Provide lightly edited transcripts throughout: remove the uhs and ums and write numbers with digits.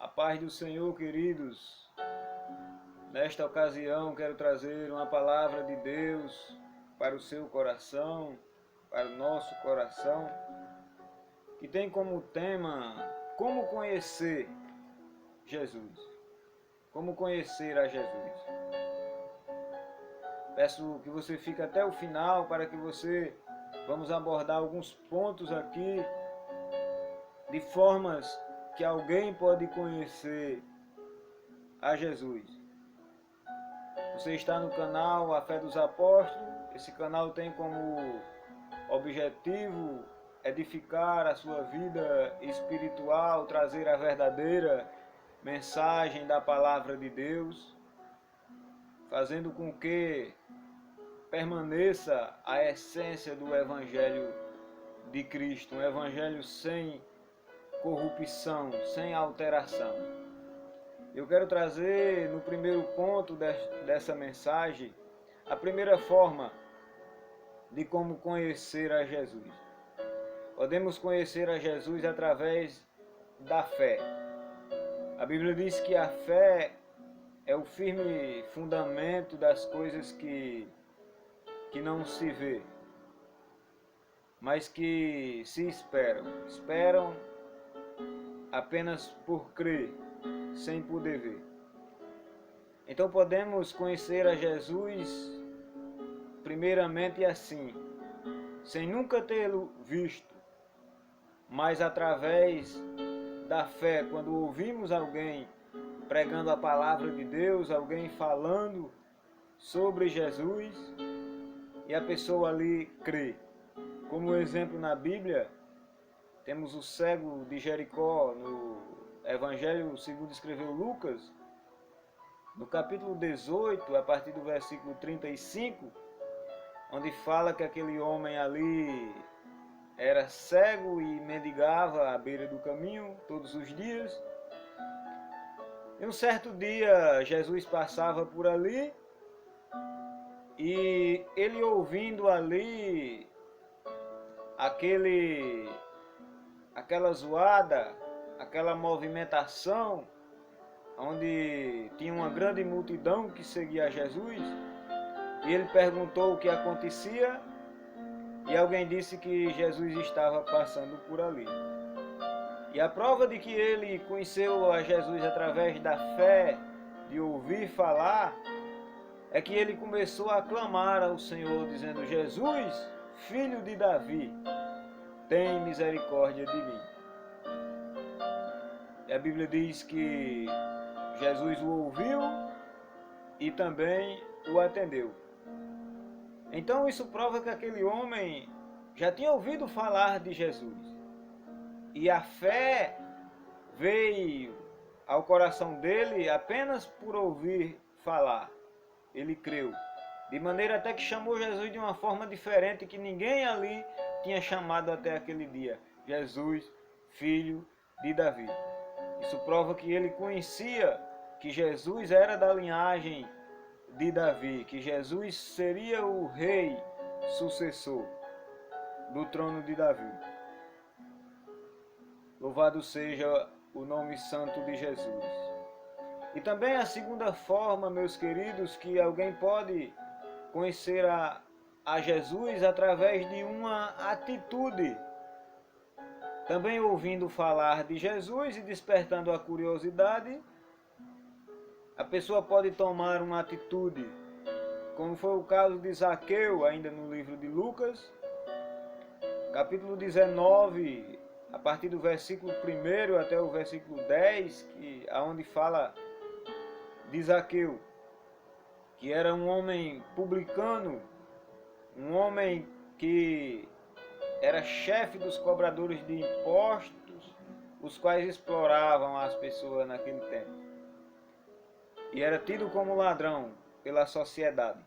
A paz do Senhor, queridos. Nesta ocasião quero trazer uma palavra de Deus para o seu coração, para o nosso coração, que tem como tema como conhecer Jesus. Como conhecer a Jesus. Peço que você fique até o final para que vamos abordar alguns pontos aqui de formas que alguém pode conhecer a Jesus. Você está no canal A Fé dos Apóstolos. Esse canal tem como objetivo edificar a sua vida espiritual, trazer a verdadeira mensagem da palavra de Deus, fazendo com que permaneça a essência do Evangelho de Cristo, um Evangelho sem corrupção, sem alteração. Eu quero trazer no primeiro ponto dessa mensagem a primeira forma de como conhecer a Jesus. Podemos conhecer a Jesus através da fé. A Bíblia diz que a fé é o firme fundamento das coisas que não se vê, mas que se esperam. Esperam apenas por crer, sem poder ver. Então podemos conhecer a Jesus primeiramente assim, sem nunca tê-lo visto, mas através da fé, quando ouvimos alguém pregando a palavra de Deus, alguém falando sobre Jesus, e a pessoa ali crê. Como exemplo na Bíblia, temos o cego de Jericó, no Evangelho segundo escreveu Lucas, no capítulo 18, a partir do versículo 35, onde fala que aquele homem ali era cego e mendigava à beira do caminho todos os dias. E um certo dia Jesus passava por ali e ele ouvindo ali aquela zoada, aquela movimentação, onde tinha uma grande multidão que seguia Jesus, e ele perguntou o que acontecia, e alguém disse que Jesus estava passando por ali. E a prova de que ele conheceu a Jesus através da fé, de ouvir falar, é que ele começou a clamar ao Senhor, dizendo: Jesus, filho de Davi, tem misericórdia de mim. E a Bíblia diz que Jesus o ouviu e também o atendeu. Então isso prova que aquele homem já tinha ouvido falar de Jesus. E a fé veio ao coração dele apenas por ouvir falar. Ele creu. De maneira até que chamou Jesus de uma forma diferente que ninguém ali tinha chamado até aquele dia. Jesus, filho de Davi. Isso prova que ele conhecia que Jesus era da linhagem de Davi, que Jesus seria o rei sucessor do trono de Davi. Louvado seja o nome santo de Jesus. E também a segunda forma, meus queridos, que alguém pode conhecer a Jesus através de uma atitude. Também ouvindo falar de Jesus e despertando a curiosidade, a pessoa pode tomar uma atitude, como foi o caso de Zaqueu, ainda no livro de Lucas, capítulo 19, a partir do versículo 1 até o versículo 10, onde fala de Zaqueu, que era um homem publicano, um homem que era chefe dos cobradores de impostos, os quais exploravam as pessoas naquele tempo. E era tido como ladrão pela sociedade.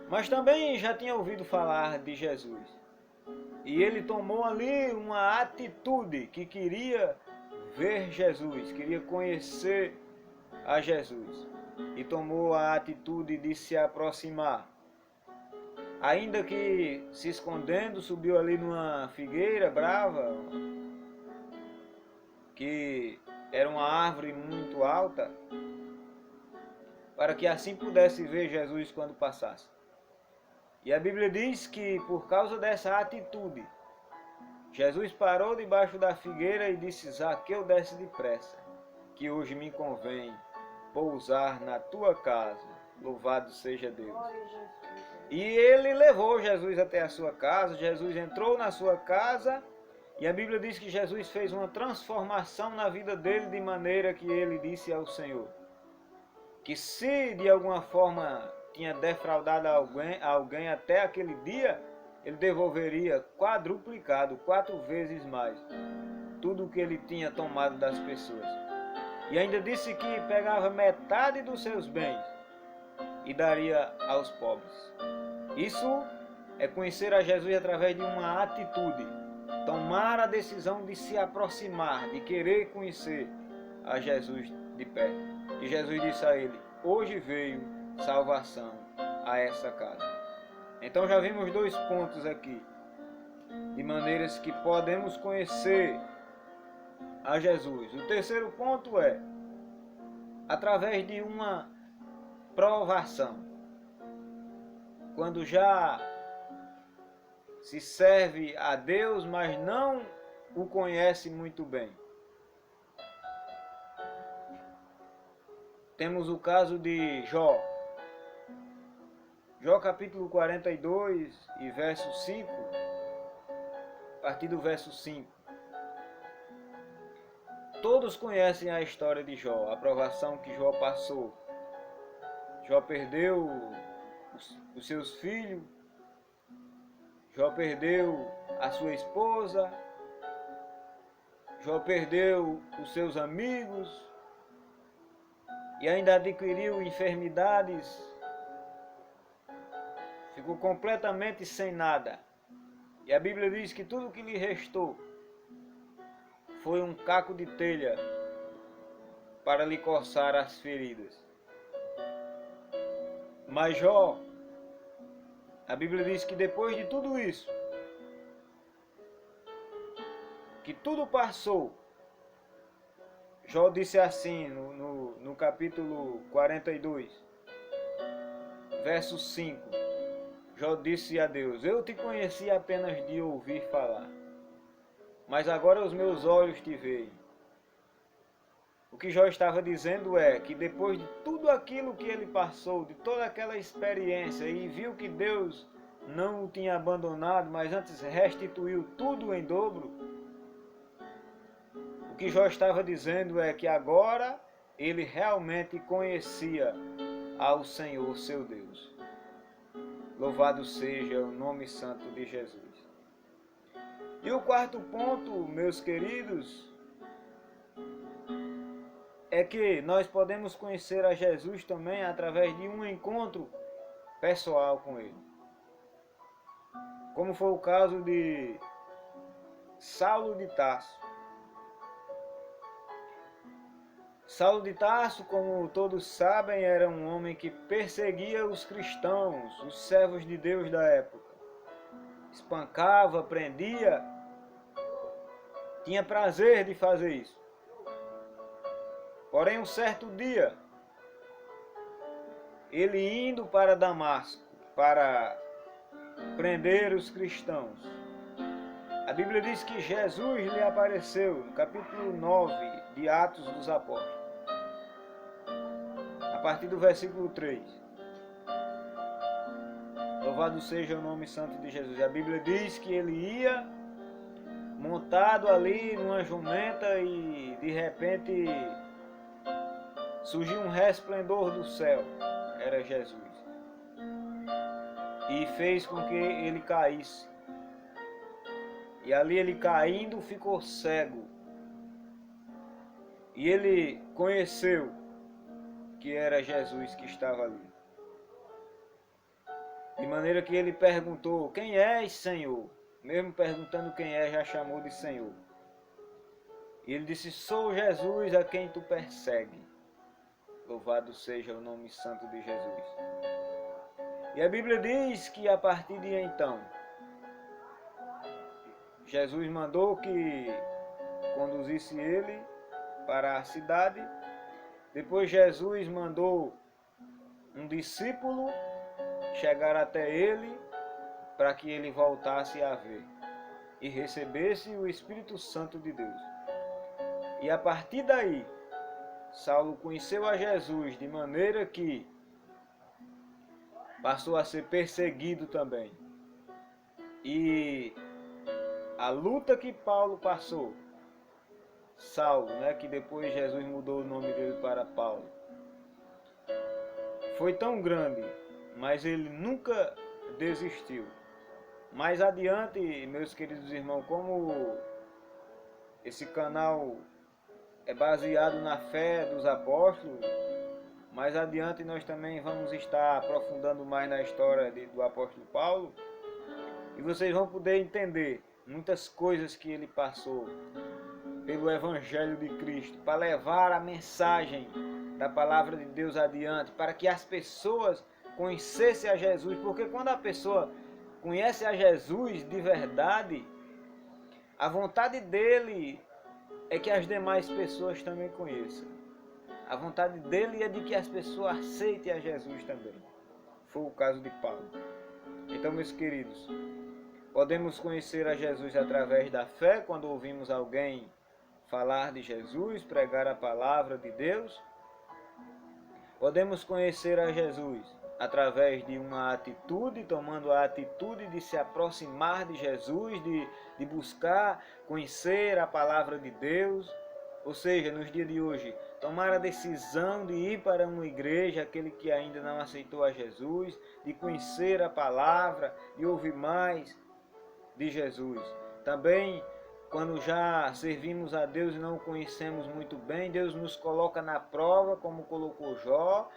Mas também já tinha ouvido falar de Jesus. E ele tomou ali uma atitude que queria ver Jesus, queria conhecer a Jesus. E tomou a atitude de se aproximar. Ainda que se escondendo, subiu ali numa figueira brava, que era uma árvore muito alta, para que assim pudesse ver Jesus quando passasse. E a Bíblia diz que por causa dessa atitude, Jesus parou debaixo da figueira e disse: Zaqueu, desce depressa, que hoje me convém pousar na tua casa. Louvado seja Deus. E ele levou Jesus até a sua casa. Jesus entrou na sua casa e a Bíblia diz que Jesus fez uma transformação na vida dele, de maneira que ele disse ao Senhor que se de alguma forma tinha defraudado alguém até aquele dia, ele devolveria quadruplicado, 4 vezes mais, tudo o que ele tinha tomado das pessoas. E ainda disse que pegava metade dos seus bens e daria aos pobres. Isso é conhecer a Jesus através de uma atitude, tomar a decisão de se aproximar, de querer conhecer a Jesus de perto. E Jesus disse a ele: hoje veio salvação a essa casa. Então já vimos 2 pontos aqui, de maneiras que podemos conhecer a Jesus. O terceiro ponto é através de uma provação. Quando já se serve a Deus, mas não o conhece muito bem. Temos o caso de Jó. Jó capítulo 42 e verso 5, a partir do verso 5. Todos conhecem a história de Jó, a provação que Jó passou. Jó perdeu os seus filhos, Jó perdeu a sua esposa, Jó perdeu os seus amigos e ainda adquiriu enfermidades, ficou completamente sem nada. E a Bíblia diz que tudo que lhe restou foi um caco de telha para lhe coçar as feridas. Mas Jó, a Bíblia diz que depois de tudo isso, que tudo passou, Jó disse assim no capítulo 42, verso 5. Jó disse a Deus: eu te conheci apenas de ouvir falar, mas agora os meus olhos te veem. O que Jó estava dizendo é que depois de tudo aquilo que ele passou, de toda aquela experiência, e viu que Deus não o tinha abandonado, mas antes restituiu tudo em dobro, o que Jó estava dizendo é que agora ele realmente conhecia ao Senhor seu Deus. Louvado seja o nome santo de Jesus. E o quarto ponto, meus queridos, é que nós podemos conhecer a Jesus também através de um encontro pessoal com Ele. Como foi o caso de Saulo de Tarso. Saulo de Tarso, como todos sabem, era um homem que perseguia os cristãos, os servos de Deus da época. Espancava, prendia, tinha prazer de fazer isso. Porém, um certo dia, ele indo para Damasco para prender os cristãos, a Bíblia diz que Jesus lhe apareceu no capítulo 9 de Atos dos Apóstolos, a partir do versículo 3. Louvado seja o nome santo de Jesus. A Bíblia diz que ele ia montado ali numa jumenta e de repente surgiu um resplendor do céu. Era Jesus. E fez com que ele caísse. E ali ele caindo ficou cego. E ele conheceu que era Jesus que estava ali. De maneira que ele perguntou: quem és, Senhor? Mesmo perguntando quem é, já chamou de Senhor. E ele disse: sou Jesus a quem tu persegue. Louvado seja o nome santo de Jesus. E a Bíblia diz que a partir de então, Jesus mandou que conduzisse ele para a cidade. Depois Jesus mandou um discípulo chegar até ele para que ele voltasse a ver e recebesse o Espírito Santo de Deus. E a partir daí, Saulo conheceu a Jesus de maneira que passou a ser perseguido também. E a luta que Paulo passou, Saulo, que depois Jesus mudou o nome dele para Paulo, foi tão grande, mas ele nunca desistiu. Mais adiante, meus queridos irmãos, como esse canal é baseado na fé dos apóstolos, mais adiante nós também vamos estar aprofundando mais na história do apóstolo Paulo, e vocês vão poder entender muitas coisas que ele passou pelo Evangelho de Cristo, para levar a mensagem da palavra de Deus adiante, para que as pessoas conhecessem a Jesus, porque quando a pessoa conhece a Jesus de verdade, a vontade dele é que as demais pessoas também conheçam. A vontade dele é de que as pessoas aceitem a Jesus também. Foi o caso de Paulo. Então, meus queridos, podemos conhecer a Jesus através da fé, quando ouvimos alguém falar de Jesus, pregar a palavra de Deus. Podemos conhecer a Jesus através de uma atitude, tomando a atitude de se aproximar de Jesus, de buscar conhecer a palavra de Deus. Ou seja, nos dias de hoje, tomar a decisão de ir para uma igreja, aquele que ainda não aceitou a Jesus, de conhecer a palavra, de ouvir mais de Jesus. Também, quando já servimos a Deus e não o conhecemos muito bem, Deus nos coloca na prova, como colocou Jó,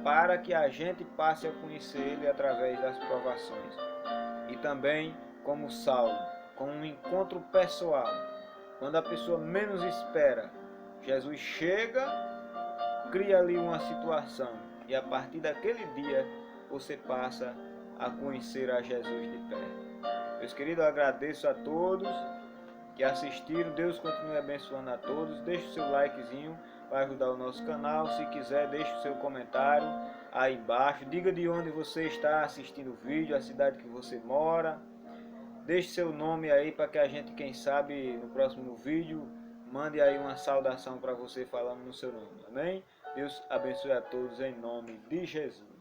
para que a gente passe a conhecer Ele através das provações. E também, como Saulo, com um encontro pessoal. Quando a pessoa menos espera, Jesus chega, cria ali uma situação, e a partir daquele dia você passa a conhecer a Jesus de perto. Meus queridos, eu agradeço a todos que assistiram. Deus continue abençoando a todos. Deixe o seu likezinho para ajudar o nosso canal. Se quiser, deixe o seu comentário aí embaixo. Diga de onde você está assistindo o vídeo, a cidade que você mora. Deixe seu nome aí para que a gente, quem sabe, no próximo vídeo, mande aí uma saudação para você falando no seu nome. Amém? Deus abençoe a todos em nome de Jesus.